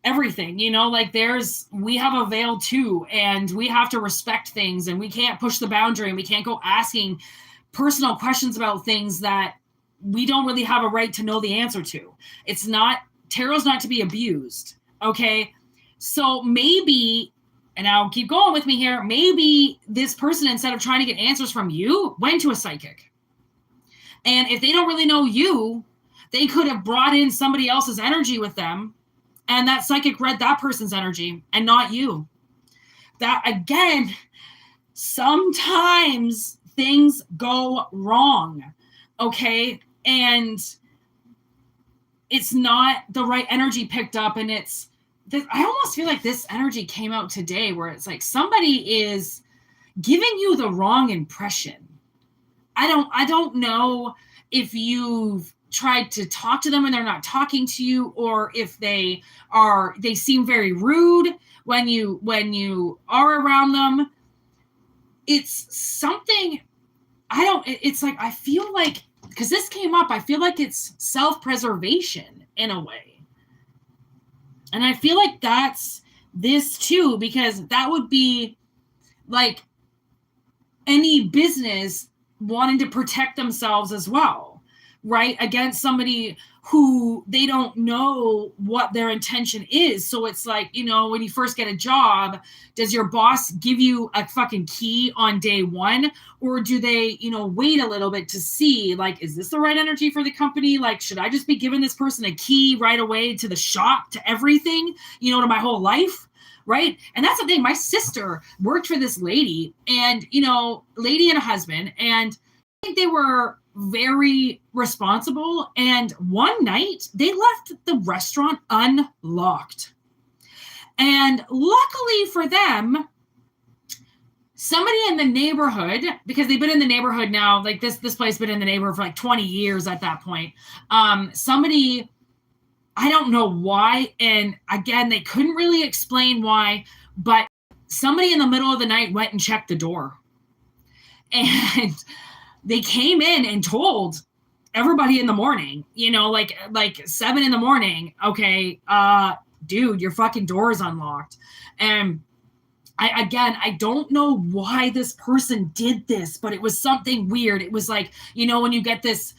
everything, you know, like we have a veil too, and we have to respect things, and we can't push the boundary, and we can't go asking personal questions about things that we don't really have a right to know the answer to. Tarot's not to be abused. Okay. So maybe, and I'll keep going with me here, maybe this person, instead of trying to get answers from you, went to a psychic. And if they don't really know you, they could have brought in somebody else's energy with them, and that psychic read that person's energy and not you. That, again, sometimes things go wrong, okay? And it's not the right energy picked up, and I almost feel like this energy came out today, where it's like somebody is giving you the wrong impression. I don't know if you've tried to talk to them and they're not talking to you, or if they seem very rude when you are around them. It's something, it's like, I feel like, because this came up, I feel like it's self-preservation in a way. And I feel like that's this too, because that would be like any business wanting to protect themselves as well, right? Against somebody who they don't know what their intention is. So it's like, you know, when you first get a job, does your boss give you a fucking key on day one? Or do they, you know, wait a little bit to see, like, is this the right energy for the company? Like, should I just be giving this person a key right away to the shop, to everything, you know, to my whole life? Right. And that's the thing. My sister worked for this lady, and, you know, lady and a husband, and I think they were very responsible. And one night they left the restaurant unlocked. And luckily for them, somebody in the neighborhood, because they've been in the neighborhood now, like this place been in the neighborhood for like 20 years at that point. Somebody, I don't know why. And again, they couldn't really explain why, but somebody in the middle of the night went and checked the door. And they came in and told everybody in the morning, you know, like 7 a.m. Okay, dude, your fucking door is unlocked. And I don't know why this person did this, but it was something weird. It was like, you know, when you get this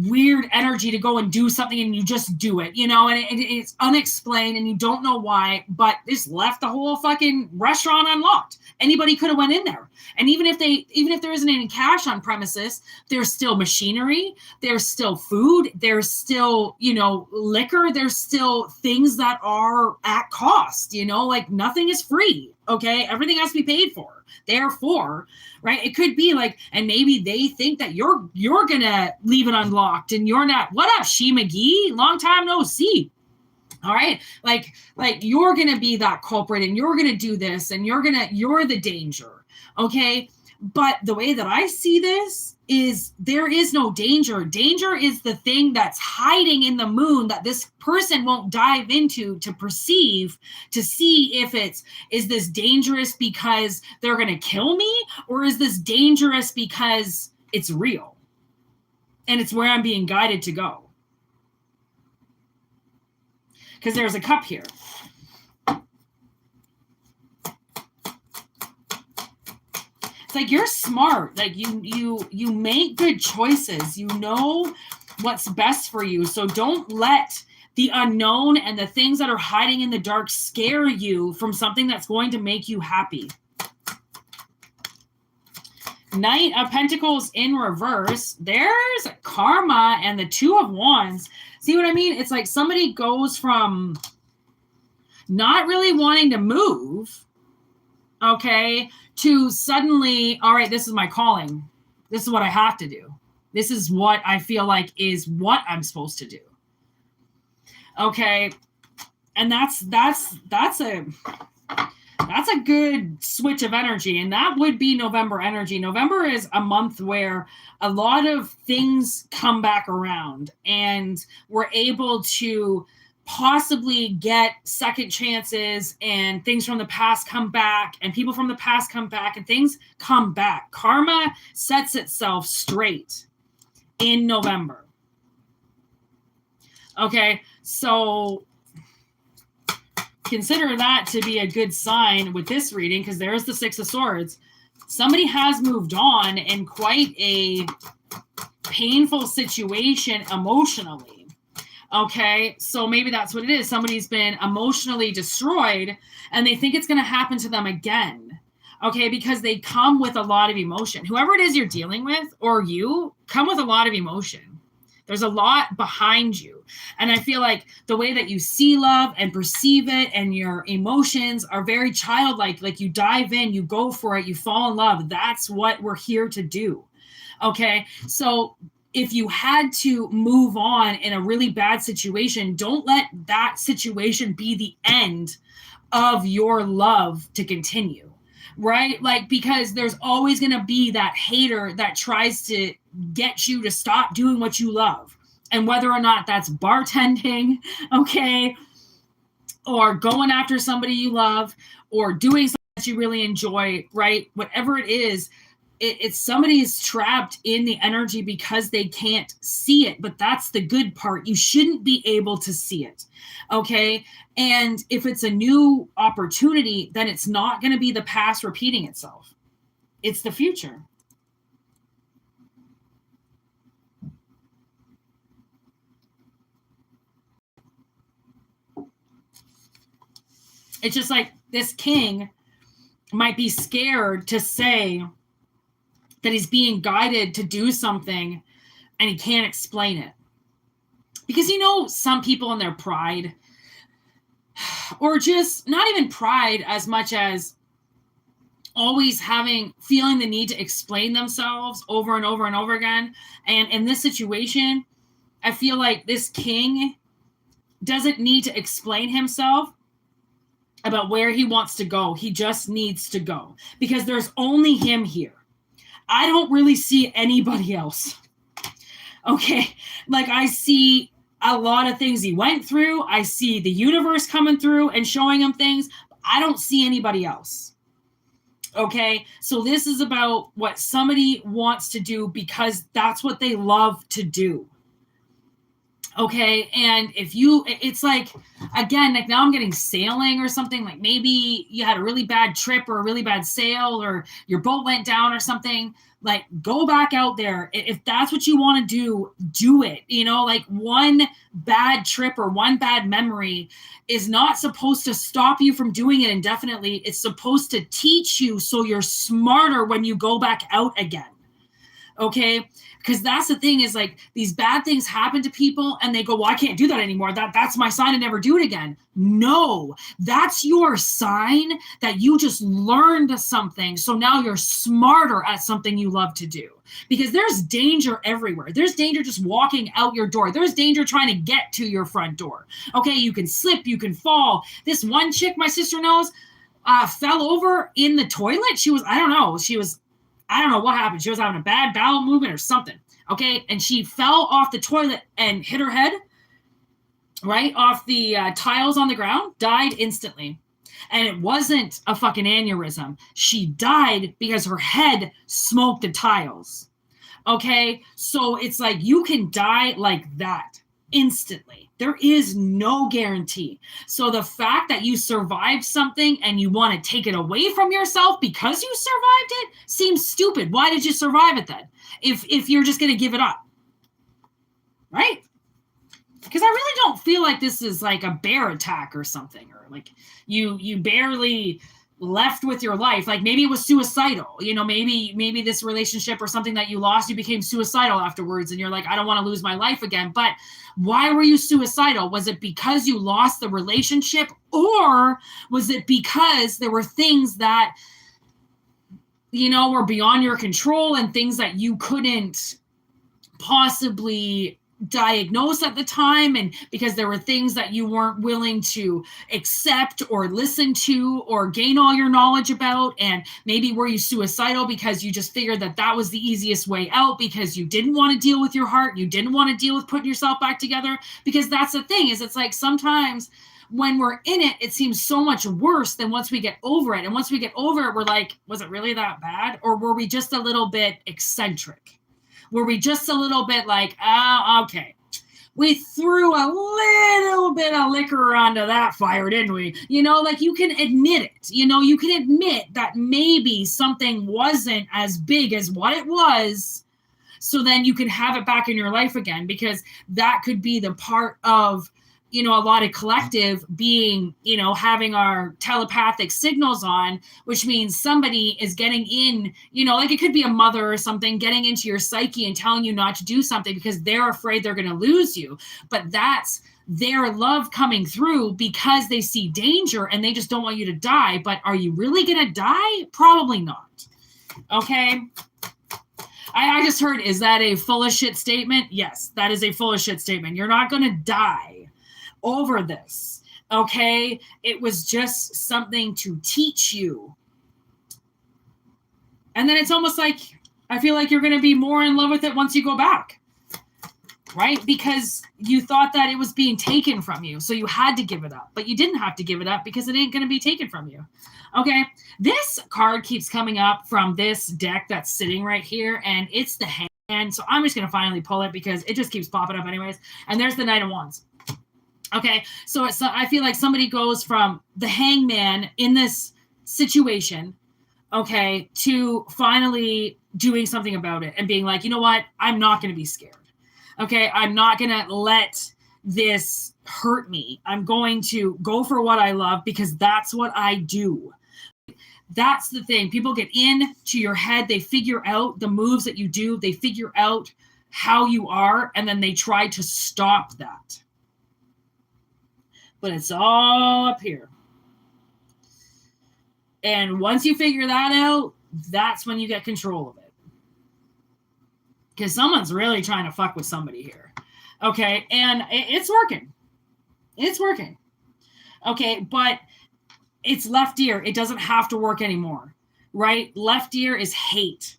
weird energy to go and do something and you just do it, you know, and it's unexplained and you don't know why, but just left the whole fucking restaurant unlocked. Anybody could have went in there. And even if there isn't any cash on premises, there's still machinery, there's still food, there's still, you know, liquor, there's still things that are at cost, you know, like nothing is free. Okay. Everything has to be paid for. Therefore, right. It could be like, and maybe they think that you're going to leave it unlocked and you're not. What up, She McGee? Long time no see. All right. Like you're going to be that culprit and you're going to do this and you're the danger. Okay. But the way that I see this is there is no danger. Danger is the thing that's hiding in the moon that this person won't dive into to perceive, to see if is this dangerous because they're going to kill me, or is this dangerous because it's real and it's where I'm being guided to go. Because there's a cup here. It's like you're smart. Like you make good choices. You know what's best for you. So don't let the unknown and the things that are hiding in the dark scare you from something that's going to make you happy. Knight of Pentacles in reverse. There's karma and the Two of Wands. See what I mean? It's like somebody goes from not really wanting to move, okay, to suddenly, all right, this is my calling. This is what I have to do. This is what I feel like is what I'm supposed to do. Okay. And that's That's a good switch of energy. And that would be November energy. November is a month where a lot of things come back around and we're able to possibly get second chances, and things from the past come back, and people from the past come back, and things come back. Karma sets itself straight in November. Okay, so consider that to be a good sign with this reading, because there's the Six of Swords. Somebody has moved on in quite a painful situation emotionally. Okay, so maybe that's what it is. Somebody's been emotionally destroyed and they think it's going to happen to them again. Okay, because they come with a lot of emotion. Whoever it is you're dealing with, or you, come with a lot of emotion. There's a lot behind you. And I feel like the way that you see love and perceive it and your emotions are very childlike. Like you dive in, you go for it, you fall in love. That's what we're here to do. Okay, so if you had to move on in a really bad situation, don't let that situation be the end of your love to continue, right? Like, because there's always going to be that hater that tries to get you to stop doing what you love. And whether or not that's bartending, okay, or going after somebody you love, or doing something that you really enjoy, right? Whatever it is, it's somebody is trapped in the energy because they can't see it. But that's the good part. You shouldn't be able to see it. Okay. And if it's a new opportunity, then it's not going to be the past repeating itself. It's the future. It's just like this king might be scared to say that he's being guided to do something and he can't explain it. Because, you know, some people in their pride, or just not even pride as much as always feeling the need to explain themselves over and over and over again. And in this situation, I feel like this king doesn't need to explain himself about where he wants to go. He just needs to go because there's only him here. I don't really see anybody else. Okay. Like I see a lot of things he went through. I see the universe coming through and showing him things. I don't see anybody else. Okay. So this is about what somebody wants to do because that's what they love to do. Okay. And it's like, again, like now I'm getting sailing or something. Like maybe you had a really bad trip or a really bad sail or your boat went down or something. Like go back out there. If that's what you want to do it. You know, like one bad trip or one bad memory is not supposed to stop you from doing it indefinitely. It's supposed to teach you so you're smarter when you go back out again. Okay. Because that's the thing is like these bad things happen to people and they go, well, I can't do that anymore. That's my sign to never do it again. No, that's your sign that you just learned something. So now you're smarter at something you love to do because there's danger everywhere. There's danger just walking out your door. There's danger trying to get to your front door. Okay. You can slip, you can fall. This one chick my sister knows fell over in the toilet. I don't know what happened. She was having a bad bowel movement or something. Okay. And she fell off the toilet and hit her head right off the tiles on the ground, died instantly. And it wasn't a fucking aneurysm. She died because her head smoked the tiles. Okay. So it's like you can die like that instantly. There is no guarantee. So the fact that you survived something and you want to take it away from yourself because you survived it seems stupid. Why did you survive it then? If you're just going to give it up, right? Because I really don't feel like this is like a bear attack or something, or like you barely left with your life. Like maybe it was suicidal, you know, maybe this relationship or something that you lost, you became suicidal afterwards and you're like, I don't want to lose my life again. But why were you suicidal? Was it because you lost the relationship, or was it because there were things that, you know, were beyond your control and things that you couldn't possibly diagnosed at the time, and because there were things that you weren't willing to accept or listen to or gain all your knowledge about, and maybe were you suicidal because you just figured that that was the easiest way out because you didn't want to deal with your heart, you didn't want to deal with putting yourself back together? Because that's the thing, is it's like sometimes when we're in it, it seems so much worse than once we get over it. And once we get over it, we're like, was it really that bad? Or were we just a little bit eccentric? Were we just a little bit like, okay, we threw a little bit of liquor onto that fire, didn't we? You know, like you can admit it. You know, you can admit that maybe something wasn't as big as what it was. So then you can have it back in your life again, because that could be the part of, you know, a lot of collective being, you know, having our telepathic signals on, which means somebody is getting in, you know, like it could be a mother or something getting into your psyche and telling you not to do something because they're afraid they're going to lose you. But that's their love coming through because they see danger and they just don't want you to die. But are you really going to die? Probably not. Okay. I just heard, is that a full of shit statement? Yes, that is a full of shit statement. You're not going to die over this, okay? It was just something to teach you. And then it's almost like, I feel like you're going to be more in love with it once you go back, right? Because you thought that it was being taken from you, so you had to give it up. But you didn't have to give it up because it ain't going to be taken from you, okay? This card keeps coming up from this deck that's sitting right here, and it's the Hangman. So I'm just going to finally pull it because it just keeps popping up anyways. And there's the Knight of Wands. Okay, so I feel like somebody goes from the Hangman in this situation, okay, to finally doing something about it and being like, you know what, I'm not going to be scared. Okay, I'm not going to let this hurt me. I'm going to go for what I love because that's what I do. That's the thing. People get into your head. They figure out the moves that you do. They figure out how you are, and then they try to stop that. But it's all up here. And once you figure that out, that's when you get control of it. Because someone's really trying to fuck with somebody here. Okay, and it's working. It's working. Okay, but it's left ear. It doesn't have to work anymore, right? Left ear is hate.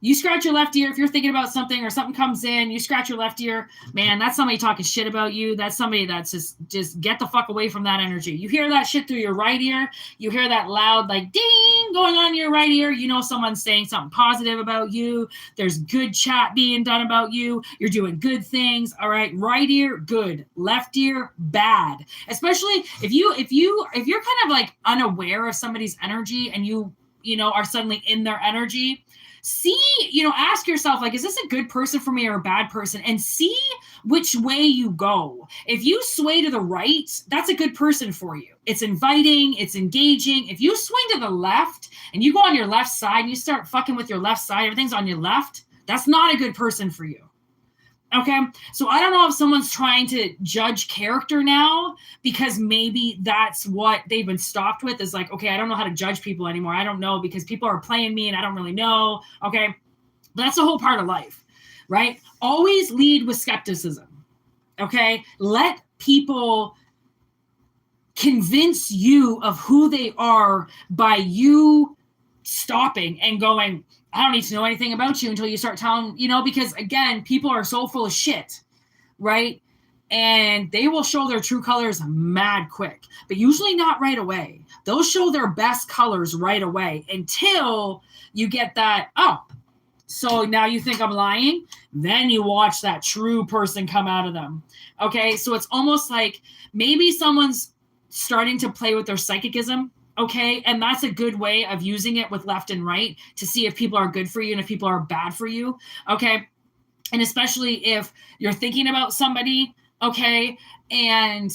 You scratch your left ear if you're thinking about something or something comes in, you scratch your left ear, man, that's somebody talking shit about you. That's somebody that's just get the fuck away from that energy. You hear that shit through your right ear. You hear that loud, like, ding, going on in your right ear. You know someone's saying something positive about you. There's good chat being done about you. You're doing good things. All right. Right ear, good. Left ear, bad. Especially if you're kind of like unaware of somebody's energy and you know, are suddenly in their energy. See, you know, ask yourself, like, is this a good person for me or a bad person? And see which way you go. If you sway to the right, that's a good person for you. It's inviting, it's engaging. If you swing to the left and you go on your left side and you start fucking with your left side, everything's on your left, that's not a good person for you. Okay, so I don't know if someone's trying to judge character now because maybe that's what they've been stopped with is like, okay, I don't know how to judge people anymore. I don't know because people are playing me and I don't really know. Okay, but that's a whole part of life, right? Always lead with skepticism. Okay, let people convince you of who they are by you stopping and going, I don't need to know anything about you until you start telling, you know, because again, people are so full of shit, right? And they will show their true colors mad quick, but usually not right away. They'll show their best colors right away until you get that, oh, so now you think I'm lying? Then you watch that true person come out of them. Okay, so it's almost like maybe someone's starting to play with their psychicism. Okay, and that's a good way of using it with left and right to see if people are good for you and if people are bad for you. Okay, and especially if you're thinking about somebody, okay, and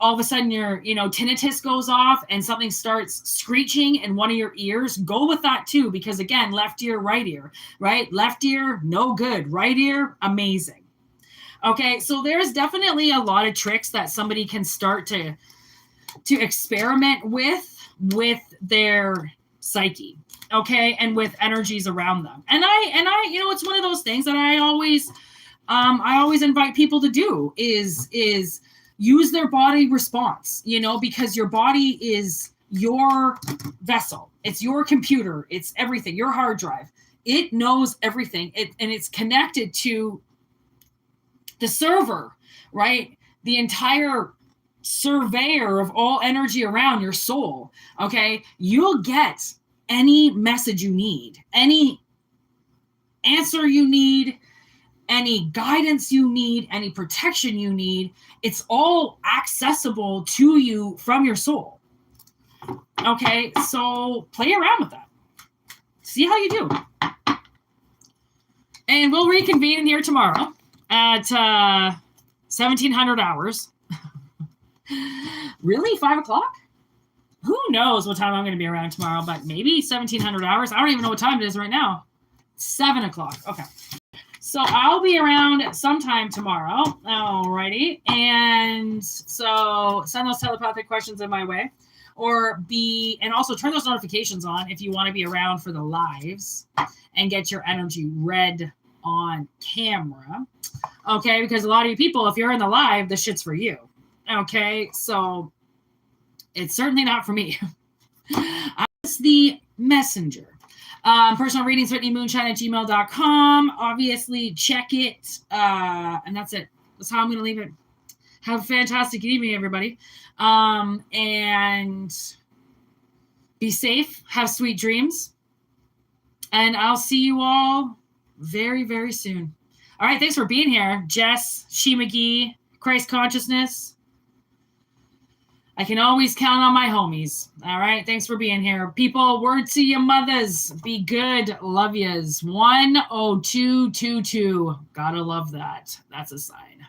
all of a sudden your, you know, tinnitus goes off and something starts screeching in one of your ears, go with that too, because again, left ear, right ear, right? Left ear, no good. Right ear, amazing. Okay, so there's definitely a lot of tricks that somebody can start to experiment with their psyche, okay, and with energies around them. And I, you know, it's one of those things that I always I always invite people to do is use their body response, you know, because your body is your vessel. It's your computer. It's everything, your hard drive. It knows everything. And it's connected to the server, right? The entire surveyor of all energy around your soul. Okay. You'll get any message you need, any answer you need, any guidance you need, any protection you need. It's all accessible to you from your soul. Okay, so play around with that. See how you do. And we'll reconvene in here tomorrow at 1700 hours. Really? 5 o'clock? Who knows what time I'm going to be around tomorrow, but maybe 1700 hours. I don't even know what time it is right now. 7 o'clock. Okay. So I'll be around sometime tomorrow. Alrighty. And so send those telepathic questions in my way. And also turn those notifications on if you want to be around for the lives and get your energy read on camera. Okay. Because a lot of you people, if you're in the live, the shit's for you. Okay. So it's certainly not for me. I'm just the messenger. Personal readings, whitneymoonshine@gmail.com. Obviously, check it. And that's it. That's how I'm going to leave it. Have a fantastic evening, everybody. And be safe. Have sweet dreams. And I'll see you all very, very soon. All right. Thanks for being here. Jess, She McGee, Christ Consciousness. I can always count on my homies. All right. Thanks for being here. People, word to your mothers. Be good. Love yous. 10222. Gotta love that. That's a sign.